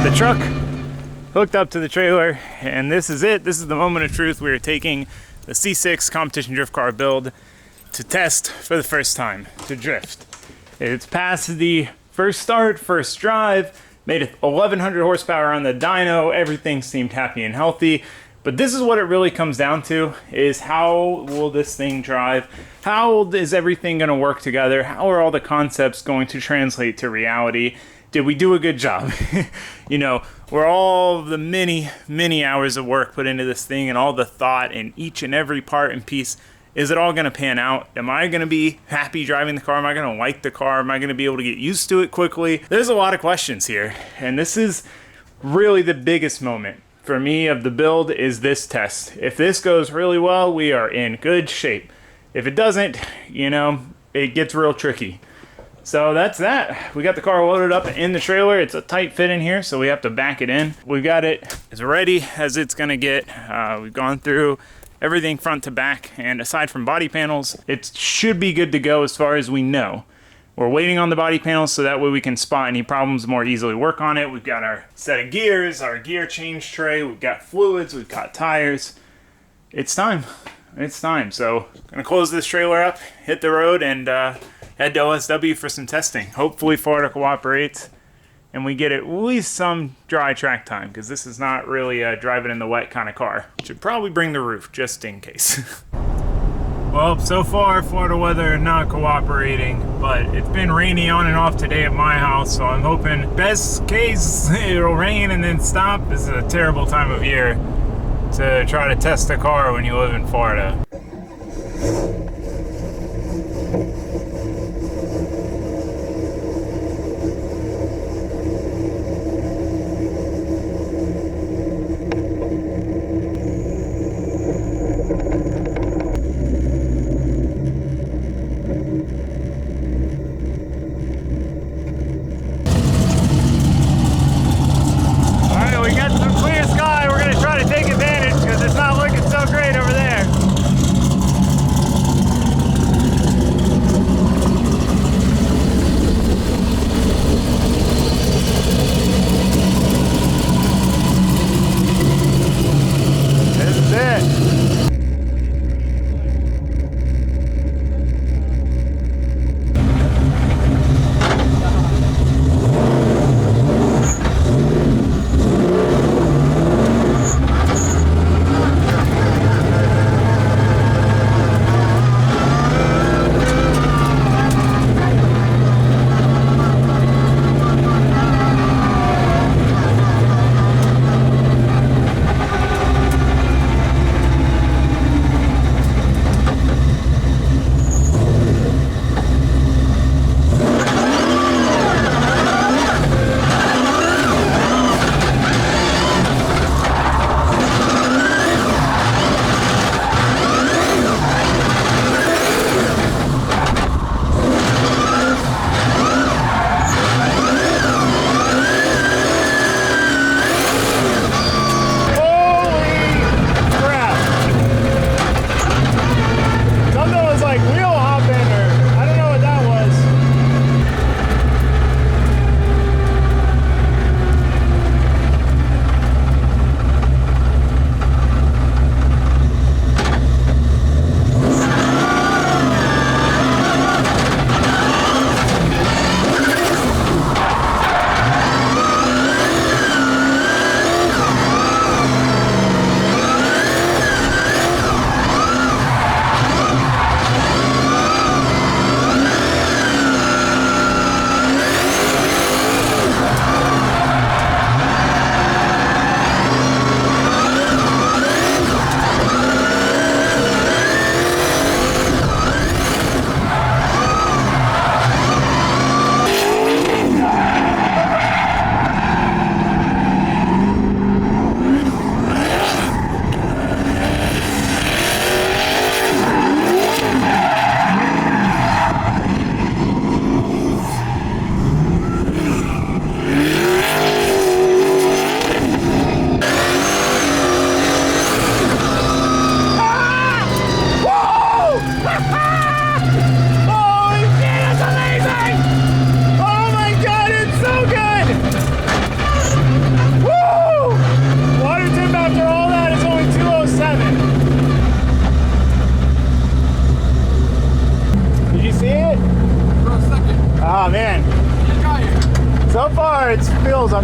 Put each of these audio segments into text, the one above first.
the truck hooked up to the trailer, and this is it. This is the moment of truth. We are taking the C6 competition drift car build to test for the first time, to drift. It's past the first start, first drive, made it 1100 horsepower on the dyno. Everything seemed happy and healthy. But this is what it really comes down to, is how will this thing drive? How is everything gonna work together? How are all the concepts going to translate to reality? Did we do a good job? You know, were all the many, many hours of work put into this thing and all the thought in each and every part and piece, is it all gonna pan out? Am I gonna be happy driving the car? Am I gonna like the car? Am I gonna be able to get used to it quickly? There's a lot of questions here, and this is really the biggest moment for me of the build, is this test. If this goes really well, we are in good shape. If it doesn't, you know, it gets real tricky. So that's that. We got the car loaded up in the trailer. It's a tight fit in here, so we have to back it in. We got it as ready as it's gonna get. We've gone through everything front to back, and aside from body panels, it should be good to go as far as we know. We're waiting on the body panels so that way we can spot any problems more easily, work on it. We've got our set of gears, our gear change tray, we've got fluids, we've got tires. It's time. It's time. So I'm gonna close this trailer up, hit the road, and head to OSW for some testing. Hopefully Florida cooperates and we get at least some dry track time, because this is not really a driving in the wet kind of car. Should probably bring the roof just in case. Well, so far Florida weather not cooperating, but it's been rainy on and off today at my house, so I'm hoping best case it'll rain and then stop. This is a terrible time of year to try to test a car when you live in Florida.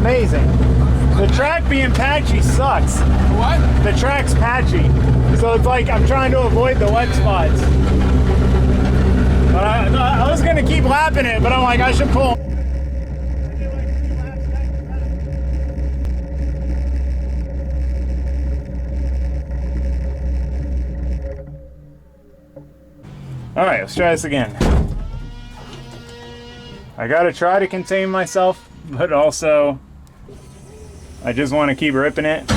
amazing. The track being patchy sucks. What? The track's patchy. So it's like I'm trying to avoid the wet spots. But I was gonna keep lapping it, but I'm like, I should pull. All right, let's try this again. I gotta try to contain myself, but also I just want to keep ripping it.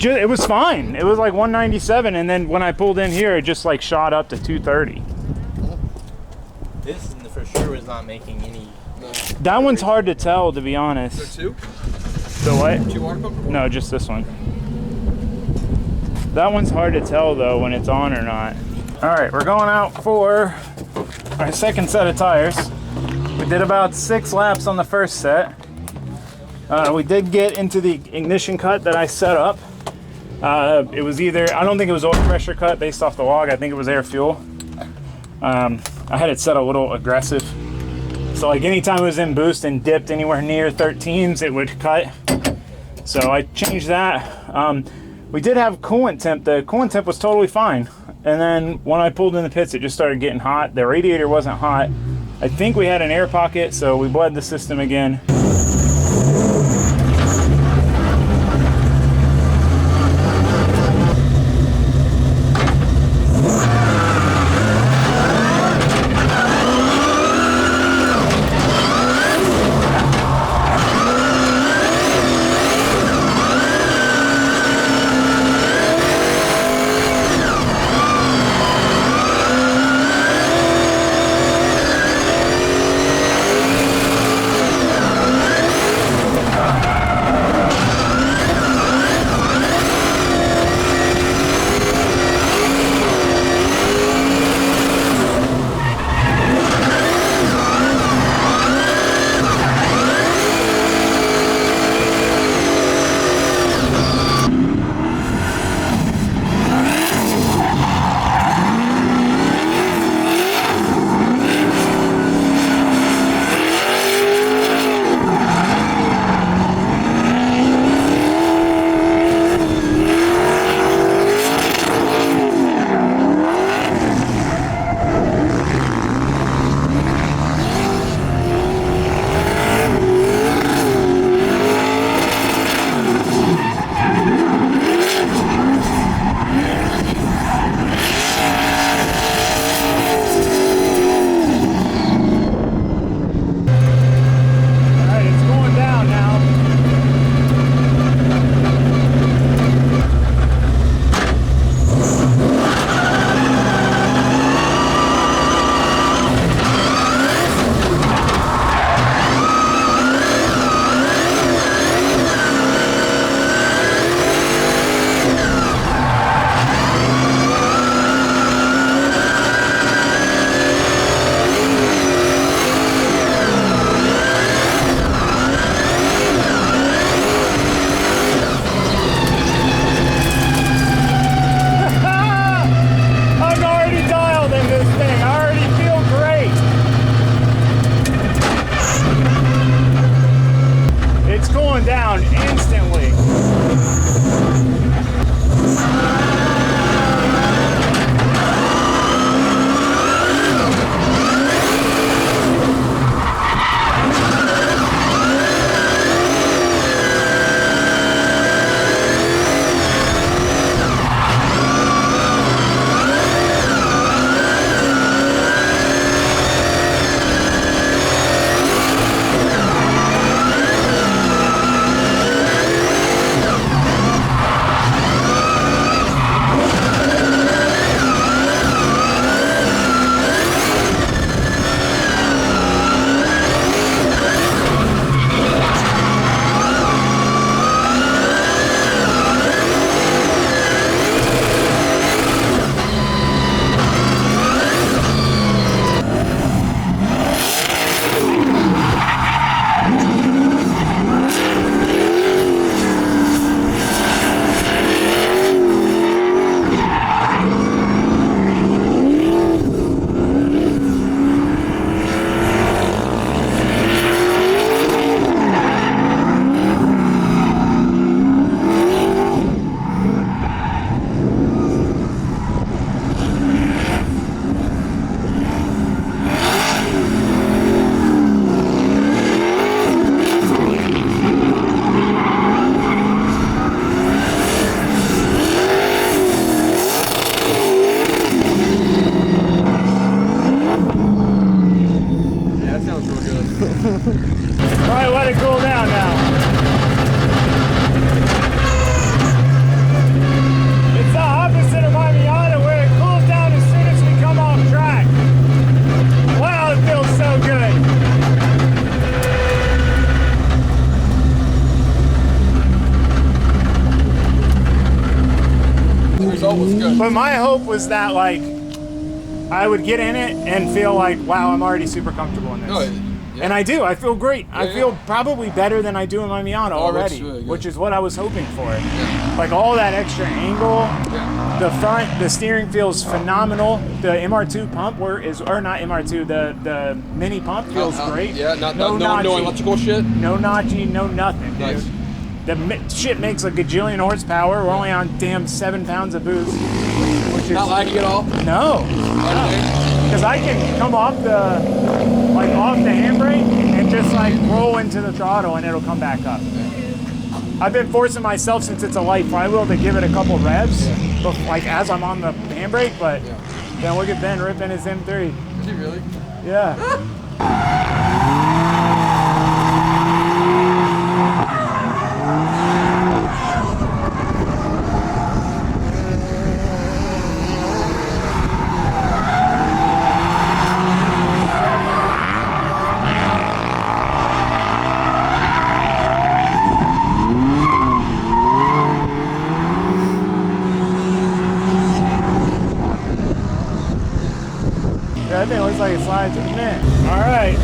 It was fine. It was like 197, and then when I pulled in here, it just like shot up to 230. This for sure was not making any. That one's hard to tell, to be honest. Is there two? The what? 2 water pump? No, just this one. That one's hard to tell though when it's on or not. All right, we're going out for our second set of tires. We did about 6 laps on the first set. We did get into the ignition cut that I set up. It was either, I don't think it was oil pressure cut based off the log. I think it was air fuel. I had it set a little aggressive. So like anytime it was in boost and dipped anywhere near 13s, it would cut. So I changed that. We did have coolant temp. The coolant temp was totally fine. And then when I pulled in the pits, it just started getting hot. The radiator wasn't hot. I think we had an air pocket, so we bled the system again. But my hope was that like I would get in it and feel like, wow, I'm already super comfortable in this. Oh, yeah. And I do. I feel great. Yeah, I feel probably better than I do in my Miata already, really which is what I was hoping for. Yeah. Like all that extra angle, Yeah. the front, the steering feels phenomenal. The MR2 pump, or not MR2, the mini pump feels great. Yeah, no notchy, electrical shit. no notchy, no nothing, Nice. dude. The shit makes a gajillion horsepower. We're only on damn 7 pounds of boost, which is Not lagging at all. no. Because I can come off the handbrake and just like roll into the throttle and it'll come back up. I've been forcing myself since it's a light flywheel to give it a couple revs, but like as I'm on the handbrake. But then look at Ben ripping his M3. Is he really? Yeah. That thing looks like it slides in a minute. All right.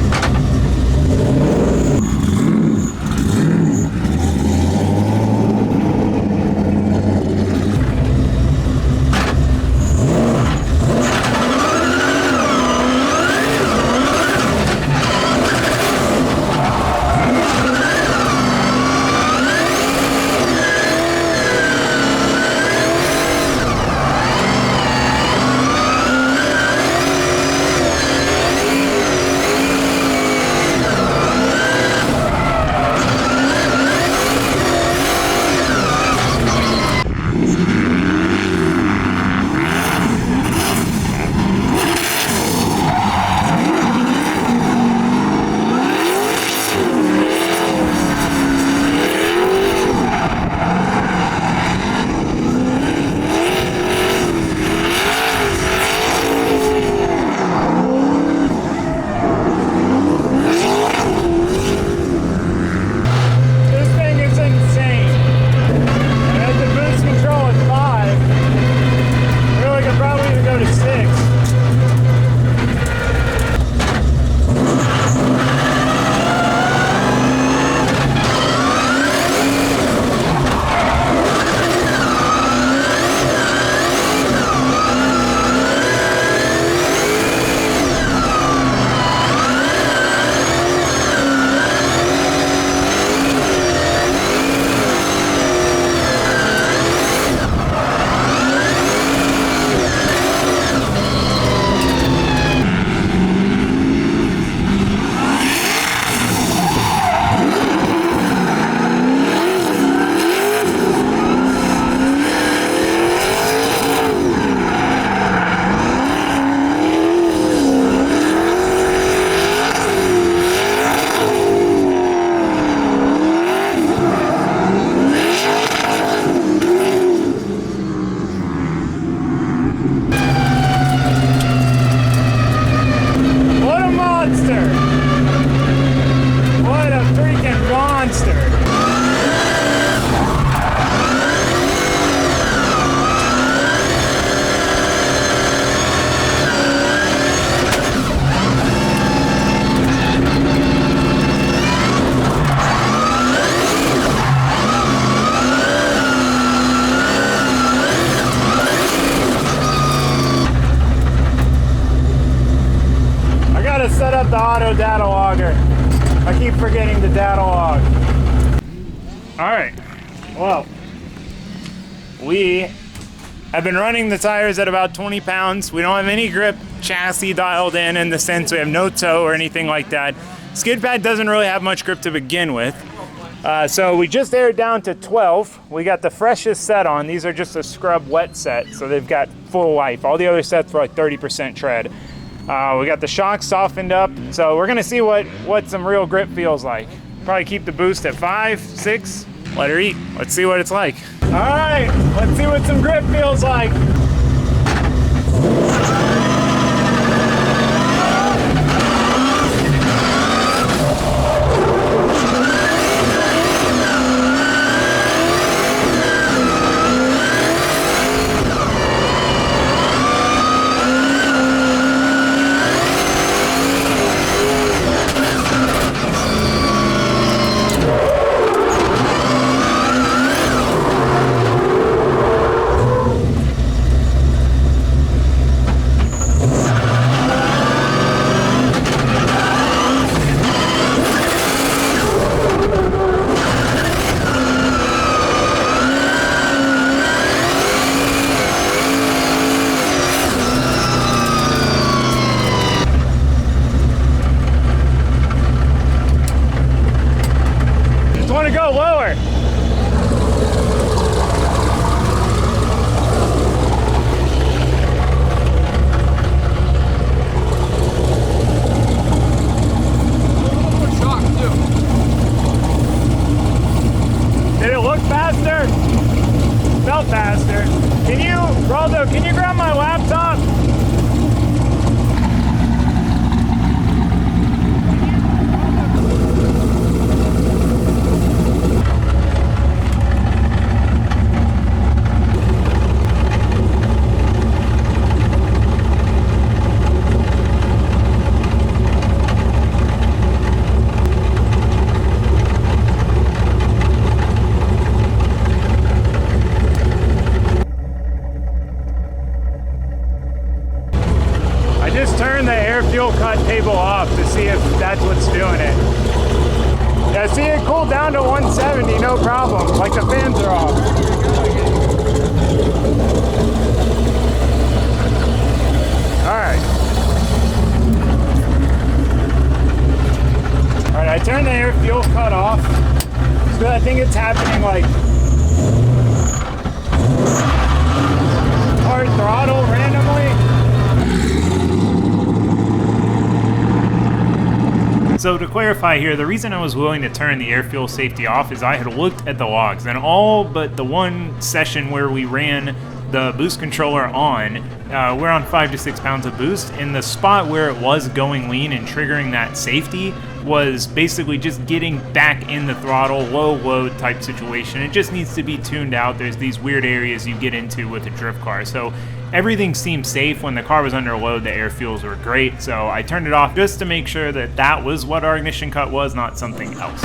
Set up the auto data logger. I keep forgetting the data log. All right, well, we have been running the tires at about 20 pounds. We don't have any grip chassis dialed in the sense we have no toe or anything like that. Skid pad doesn't really have much grip to begin with. So we just aired down to 12. We got the freshest set on. These are just a scrub wet set, so they've got full life. All the other sets were like 30% tread. We got the shocks softened up, so we're gonna see what some real grip feels like. Probably keep the boost at 5, 6, let her eat. Let's see what it's like. All right, let's see what some grip feels like. off to see if that's what's doing it. Yeah, see it cooled down to 170, no problem. Like the fans are off. Alright. Alright, I turned the air fuel cut off. So I think it's happening like hard throttle randomly. So to clarify here, the reason I was willing to turn the air fuel safety off is I had looked at the logs, and all but the one session where we ran the boost controller on, we're on 5 to 6 pounds of boost, and the spot where it was going lean and triggering that safety was basically just getting back in the throttle, low load type situation. It just needs to be tuned out. There's these weird areas you get into with a drift car. So everything seemed safe. When the car was under load, the air fuels were great. So I turned it off just to make sure that that was what our ignition cut was, not something else.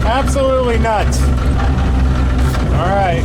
Absolutely nuts. All right.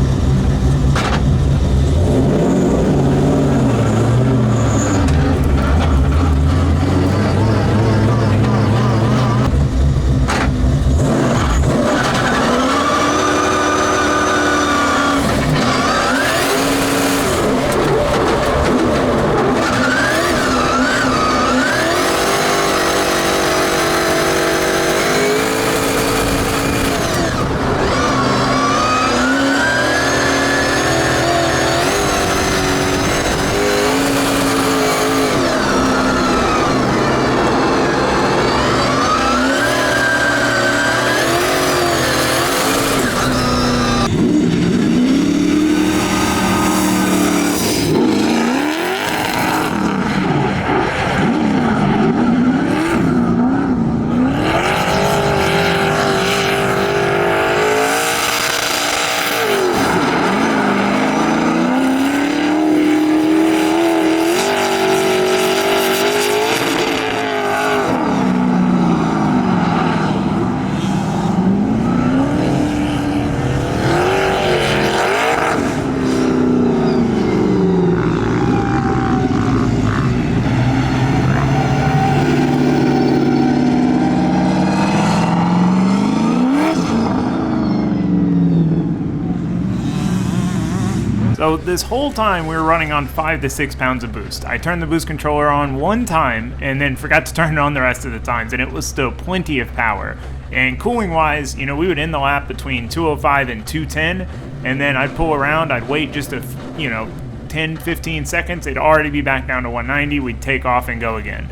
So this whole time we were running on 5 to 6 pounds of boost. I turned the boost controller on one time and then forgot to turn it on the rest of the times, and it was still plenty of power. And cooling wise, you know, we would end the lap between 205 and 210, and then I'd pull around, I'd wait just 10, 15 seconds, it'd already be back down to 190, we'd take off and go again.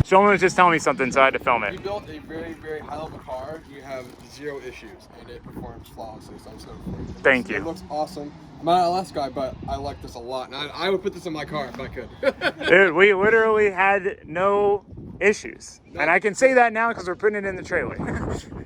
Someone was just telling me something, so I had to film You it. built a very, very high-level car. You have 0 issues, and it performs flawlessly. So I'm so pleased. Thank you. It looks awesome. I'm not an LS guy, but I like this a lot, and I would put this in my car if I could. Dude, we literally had no issues. And I can say that now because we're putting it in the trailer.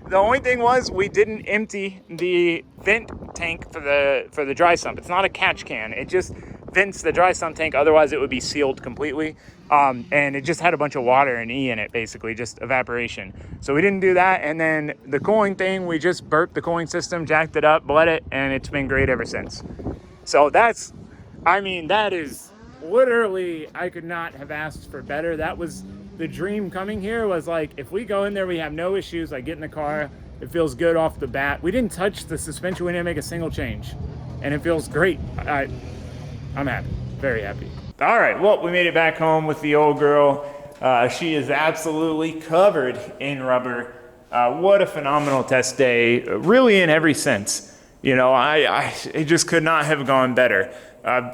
The only thing was we didn't empty the vent tank for the dry sump. It's not a catch can. It just vents the dry sump tank. Otherwise, it would be sealed completely. And it just had a bunch of water and E in it, basically, just evaporation. So we didn't do that. And then the cooling thing, we just burped the cooling system, jacked it up, bled it, and it's been great ever since. So that is literally, I could not have asked for better. That was the dream coming here, was like, if we go in there, we have no issues. I get in the car, it feels good off the bat. We didn't touch the suspension, we didn't make a single change. And it feels great. I'm happy, very happy. All right, well, we made it back home with the old girl. She is absolutely covered in rubber. What a phenomenal test day, really in every sense. You know, it just could not have gone better.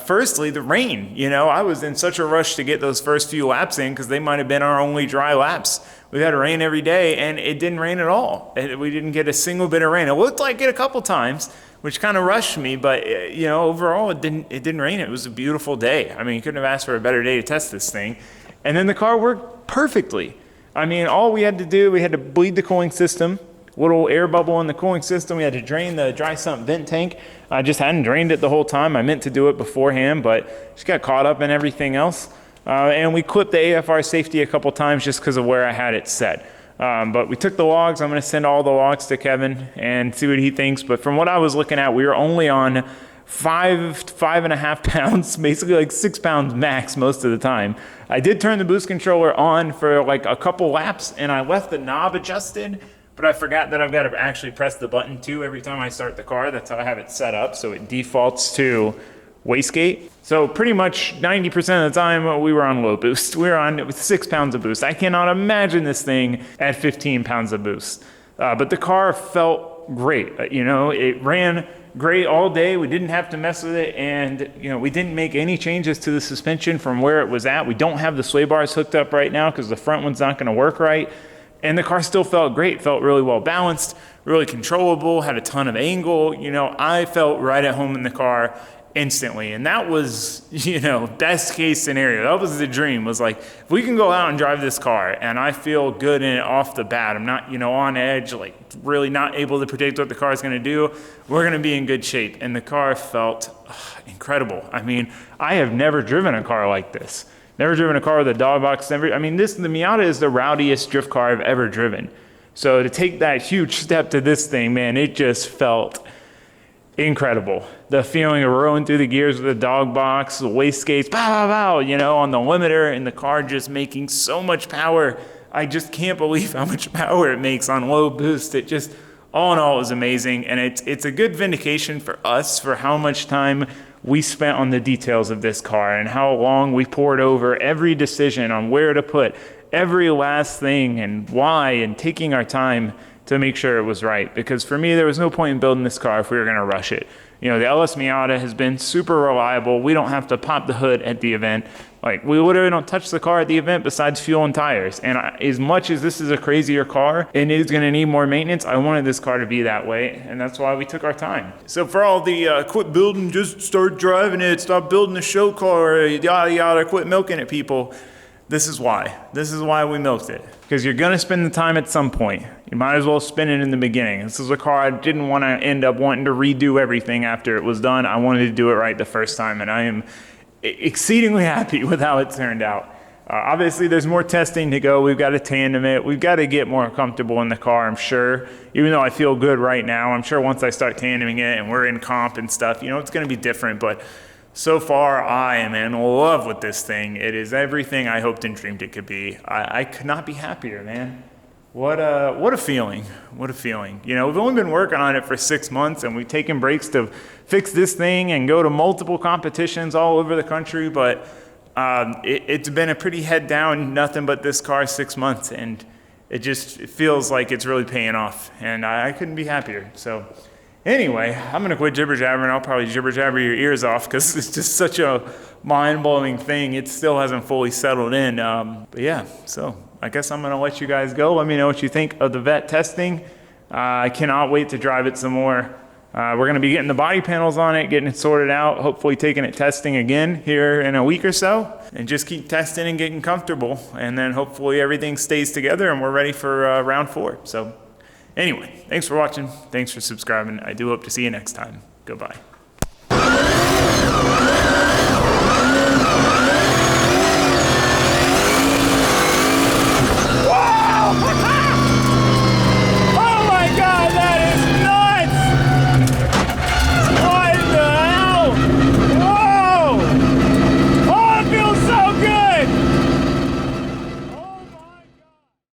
Firstly, the rain. You know, I was in such a rush to get those first few laps in because they might have been our only dry laps. We had rain every day, and it didn't rain at all. We didn't get a single bit of rain. It looked like it a couple times, which kind of rushed me, but you know, overall, it didn't rain. It was a beautiful day. I mean, you couldn't have asked for a better day to test this thing. And then the car worked perfectly. I mean, all we had to do, we had to bleed the cooling system. Little air bubble in the cooling system. We had to drain the dry sump vent tank. I just hadn't drained it the whole time. I meant to do it beforehand, but just got caught up in everything else. And we clipped the AFR safety a couple times just because of where I had it set. But we took the logs. I'm going to send all the logs to Kevin and see what he thinks. But from what I was looking at, we were only on 5.5 pounds, basically like 6 pounds max most of the time. I did turn the boost controller on for like a couple laps, and I left the knob adjusted. But I forgot that I've got to actually press the button too every time I start the car. That's how I have it set up, so it defaults to wastegate. So pretty much 90% of the time we were on low boost. We were on 6 pounds of boost. I cannot imagine this thing at 15 pounds of boost. But the car felt great. You know, it ran great all day. We didn't have to mess with it, and you know, we didn't make any changes to the suspension from where it was at. We don't have the sway bars hooked up right now because the front one's not going to work right. And the car still felt great, felt really well balanced, really controllable, had a ton of angle. You know, I felt right at home in the car instantly. And that was, you know, best case scenario. That was the dream, was like, if we can go out and drive this car and I feel good in it off the bat, I'm not, you know, on edge, like really not able to predict what the car is going to do, we're going to be in good shape. And the car felt incredible. I mean, I have never driven a car like this. Never driven a car with a dog box. The Miata is the rowdiest drift car I've ever driven. So to take that huge step to this thing, man, it just felt incredible. The feeling of rolling through the gears with the dog box, the wastegates, pow, pow, pow, you know, on the limiter, and the car just making so much power. I just can't believe how much power it makes on low boost. It just, all in all, is amazing. And it's a good vindication for us for how much time we spent on the details of this car and how long we poured over every decision on where to put every last thing and why, and taking our time to make sure it was right. Because for me, there was no point in building this car if we were going to rush it. You know, the LS Miata has been super reliable. We don't have to pop the hood at the event. Like, we literally don't touch the car at the event besides fuel and tires. And as much as this is a crazier car and is going to need more maintenance, I wanted this car to be that way. And that's why we took our time. So for all the quit building, just start driving it, stop building a show car, yada, yada, quit milking it people, this is why. This is why we milked it. Because you're going to spend the time at some point. You might as well spend it in the beginning. This is a car I didn't want to end up wanting to redo everything after it was done. I wanted to do it right the first time, and I am exceedingly happy with how it turned out. Obviously, there's more testing to go. We've got to tandem it. We've got to get more comfortable in the car, I'm sure. Even though I feel good right now, I'm sure once I start tandeming it and we're in comp and stuff, you know, it's going to be different. But so far, I am in love with this thing. It is everything I hoped and dreamed it could be. I could not be happier, man. What a feeling. What a feeling. You know, we've only been working on it for 6 months, and we've taken breaks to fix this thing and go to multiple competitions all over the country, but it's been a pretty head down, nothing but this car 6 months, and it feels like it's really paying off, and I couldn't be happier. So anyway, I'm going to quit jibber-jabbering. I'll probably jibber-jabber your ears off because it's just such a mind-blowing thing. It still hasn't fully settled in. But yeah, so I guess I'm gonna let you guys go. Let me know what you think of the Vette testing. I cannot wait to drive it some more. We're gonna be getting the body panels on it, getting it sorted out, hopefully taking it testing again here in a week or so, and just keep testing and getting comfortable. And then hopefully everything stays together and we're ready for round 4. So anyway, thanks for watching. Thanks for subscribing. I do hope to see you next time. Goodbye.